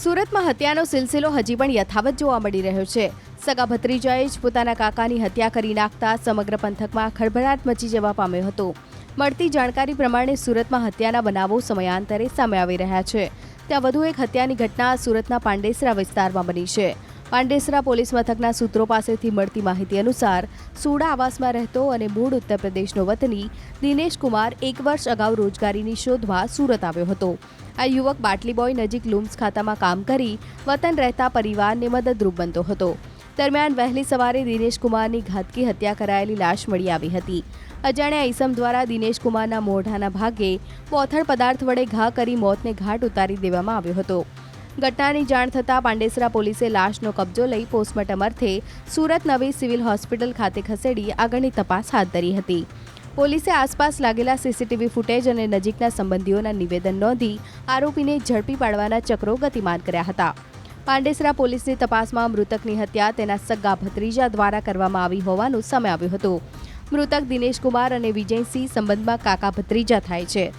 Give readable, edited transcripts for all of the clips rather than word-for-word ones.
સુરતમાં હત્યાનો સિલસિલો હજી પણ યથાવત જોવા મળી રહ્યો છે. સગા ભત્રીજાએ જ પોતાના કાકાની હત્યા કરી નાખતા સમગ્ર પંથકમાં ખળભળાટ મચી જવા પામ્યો હતો. મળતી જાણકારી પ્રમાણે સુરતમાં હત્યાના બનાવો સમયાંતરે સામે આવી રહ્યા છે. ત્યાં વધુ એક હત્યાની ઘટના સુરતના પાંડેસરા વિસ્તારમાં બની છે. પાંડેસરા પોલીસ મથકના સૂત્રો પાસેથી મળતી માહિતી અનુસાર સુડા આવાસમાં રહેતો અને મૂળ ઉત્તર પ્રદેશનો વતની દિનેશ કુમાર 1 વર્ષ અગાઉ રોજગારીની શોધમાં સુરત આવ્યો હતો. આ યુવક બાટલી બોય નજીક લુમ્સ ખાતામાં કામ કરી વતન રહેતા પરિવારને મદદરૂપ બનતો હતો. દરમિયાન વહેલી સવારે દિનેશ કુમારની ઘાતકી હત્યા કરાયેલી લાશ મળી આવી હતી. અજાણ્યા ઈસમ દ્વારા દિનેશ કુમારના મોઢાના ભાગે બોથડ પદાર્થ વડે ઘા કરી મોતને ઘાટ ઉતારી દેવામાં આવ્યો હતો. ઘટનાની જાણ થતાં પાંડેસરા પોલીસે લાશનો કબજો લઈ પોસ્ટમોર્ટમ અર્થે સુરત નવી સિવિલ હોસ્પિટલ ખાતે ખસેડી આગળની તપાસ હાથ ધરી હતી. પોલીસે આસપાસ લાગેલા સીસીટીવી ફૂટેજ અને નજીકના સંબંધીઓના નિવેદન નોંધી આરોપીને ઝડપી પાડવાના ચક્રો ગતિમાન કર્યા હતા. પાંડેસરા પોલીસની તપાસમાં મૃતકની હત્યા તેના સગા ભત્રીજા દ્વારા કરવામાં આવી હોવાનું સામે આવ્યું હતું. મૃતક દિનેશ કુમાર અને વિજયસિંહ સંબંધમાં કાકા ભત્રીજા થાય છે.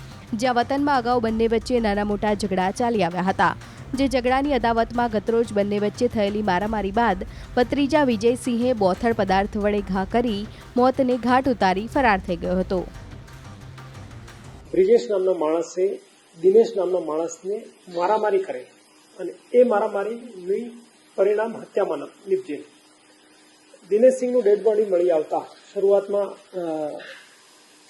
જ્યાં વતનમાં અગાઉ બંને વચ્ચે નાના મોટા ઝઘડા ચાલી આવ્યા હતા. જે ઝઘડાની અદાવતમાં ગતરોજ બંને વચ્ચે થયેલી મારામારી બાદ ભત્રીજા વિજયસિંહે બોથડ પદાર્થ વડે ઘા કરી મોતને ઘાટ ઉતારી ફરાર થઈ ગયો હતો. બ્રિજેશ નામના માણસે દિનેશ નામના માણસને મારામારી કરે અને એ મારામારીનું પરિણામ હત્યામાં નીપજે. દિનેશસિંહનું ડેડ બોડી મળી આવતા શરૂઆતમાં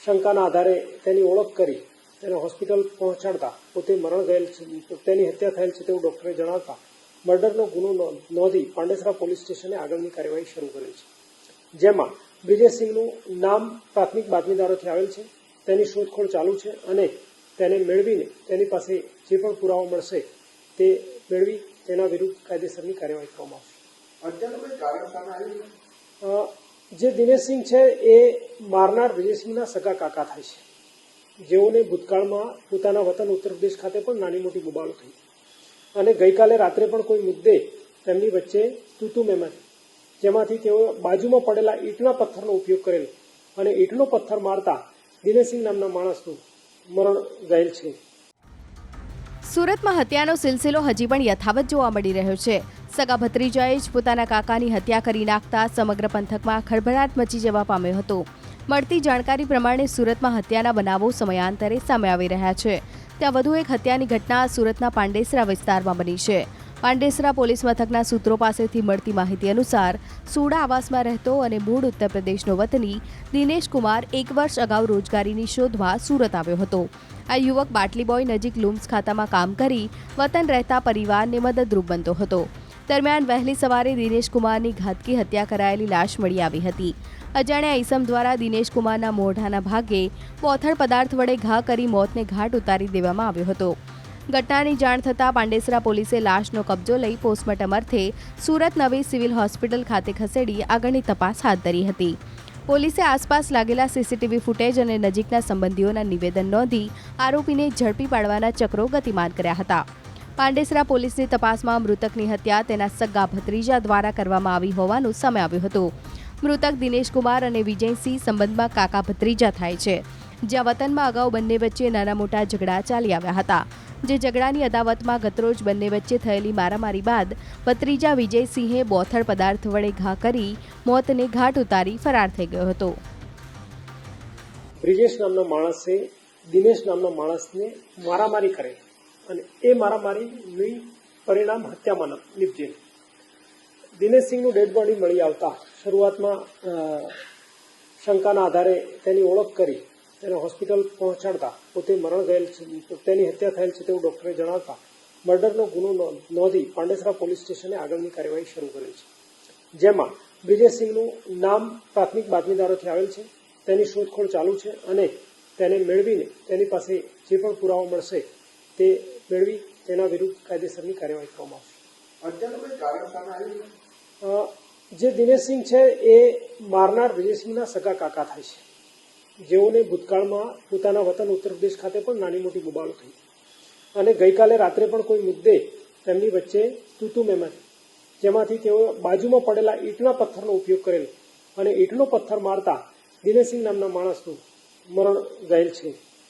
શંકાના આધારે તેની ઓળખ કરી તેને હોસ્પિટલ પહોંચાડતા પોતે મરણ ગયેલ છે, તેની હત્યા થયેલ છે તેવું ડોક્ટરે જણાવતા મર્ડરનો ગુનો નોંધી પાંડેસરા પોલીસ સ્ટેશને આગળની કાર્યવાહી શરૂ કરી છે. જેમાં બ્રિજેશસિંહનું નામ પ્રાથમિક બાતમીદારોથી આવેલ છે. તેની શોધખોળ ચાલુ છે અને તેને મેળવીને તેની પાસે જે પણ પુરાવા મળશે તે મેળવી તેના વિરુદ્ધ કાયદેસરની કાર્યવાહી કરવામાં આવશે. જે દિનેશસિંહ છે એ મારનાર વિજયસિંહના સગા કાકા થાય છે, જેઓને ભૂતકાળમાં પોતાના વતન ઉત્તર પ્રદેશ ખાતે પણ નાની મોટી બબાળો થઈ અને ગઈકાલે રાત્રે પણ કોઈ મુદ્દે તેમની વચ્ચે તૂતુ મેમાં થઈ, જેમાંથી તેઓ બાજુમાં પડેલા ઈંટના પથ્થરનો ઉપયોગ કરેલો અને ઈંટનો પથ્થર મારતા દિનેશસિંહ નામના માણસનું મરણ ગયેલ છે. સુરતમાં હત્યાનો સિલસિલો હજી પણ યથાવત જોવા મળી રહ્યો છે. સગા ભત્રીજાએ જ પોતાના કાકાની હત્યા કરી નાખતા સમગ્ર પંથકમાં ખળભળાટ મચી જવા પામ્યો હતો. મળતી જાણકારી પ્રમાણે સુરતમાં હત્યાના બનાવો સમયાંતરે સામે આવી રહ્યા છે. ત્યાં વધુ એક હત્યાની ઘટના સુરતના પાંડેસરા વિસ્તારમાં બની છે. પાંડેસરા પોલીસ મથકના સૂત્રો પાસેથી મળતી માહિતી અનુસાર સુડા આવાસમાં રહેતો અને મૂળ ઉત્તર પ્રદેશનો વતની દિનેશ કુમાર 1 વર્ષ અગાઉ રોજગારીની શોધમાં સુરત આવ્યો હતો. આ યુવક બાટલી બોય નજીક લુમ્સ ખાતામાં કામ કરી વતન રહેતા પરિવારને મદદરૂપ બનતો હતો. દરમિયાન વહેલી સવારે દિનેશ કુમારની ઘાતકી હત્યા કરાયેલી લાશ મળી આવી હતી. અજાણ્યા ઈસમ દ્વારા દિનેશ કુમારના મોઢાના ભાગે બોથડ પદાર્થ વડે ઘા કરી મોતને ઘાટ ઉતારી દેવામાં આવ્યો હતો. ઘટનાની જાણ થતાં પાંડેસરા પોલીસે લાશનો કબજો લઈ પોસ્ટમોર્ટમ અર્થે સુરત નવી સિવિલ હોસ્પિટલ ખાતે ખસેડી આગળની તપાસ હાથ ધરી હતી. પોલીસે આસપાસ લાગેલા સીસીટીવી ફૂટેજ અને નજીકના સંબંધીઓના નિવેદન નોંધી આરોપીને ઝડપી પાડવાના ચક્રો ગતિમાન કર્યા હતા. પાંડેસરા પોલીસની તપાસમાં મૃતકની હત્યા તેના સગા ભત્રીજા દ્વારા કરવામાં આવી હોવાનું સામે આવ્યું હતું. મૃતક દિનેશ કુમાર અને વિજયસિંહ સંબંધમાં કાકા ભત્રીજા થાય છે. જ્યાં વતનમાં અગાઉ બંને વચ્ચે નાના મોટા ઝઘડા ચાલી આવ્યા હતા. જે ઝઘડાની અદાવતમાં ગતરોજ બંને વચ્ચે થયેલી મારામારી બાદ ભત્રીજા વિજયસિંહે બોથડ પદાર્થ વડે ઘા કરી મોતને ઘાટ ઉતારી ફરાર થઈ ગયો હતો. બ્રિજેશ નામના માણસે દિનેશ નામના માણસને મારામારી કરે અને એ મારામારીનું પરિણામ હત્યામાં નીપજે. દિનેશસિંહનું ડેડ બોડી મળી આવતા શરૂઆતમાં શંકાના આધારે તેની ઓળખ કરી તેને હોસ્પિટલ પહોંચાડતા પોતે મરણ ગયેલ છે, તેની હત્યા થયેલ છે તેવું ડોક્ટરે જણાવતા મર્ડરનો ગુનો નોંધી પાંડેસરા પોલીસ સ્ટેશને આગળની કાર્યવાહી શરૂ કરી છે. જેમાં બ્રિજેશસિંહનું નામ પ્રાથમિક બાતમીદારોથી આવેલ છે. તેની શોધખોળ ચાલુ છે અને તેને મેળવીને તેની પાસે જે પણ પુરાવા મળશે તે મેળવી તેના વિરુદ્ધ કાયદેસરની કાર્યવાહી કરવામાં આવશે. જે દિનેશસિંહ છે એ મારનાર વિજયસિંહના સગા કાકા થાય છે, જેઓને ભૂતકાળમાં પોતાના વતન ઉત્તર પ્રદેશ ખાતે પણ નાની મોટી બબાળો થઈ અને ગઈકાલે રાત્રે પણ કોઈ મુદ્દે તેમની વચ્ચે તૂતુ મેમાં થઈ, જેમાંથી તેઓ બાજુમાં પડેલા ઈંટના પથ્થરનો ઉપયોગ કરેલો અને ઈંટનો પથ્થર મારતા દિનેશસિંહ નામના માણસનું મરણ ગયેલ છે.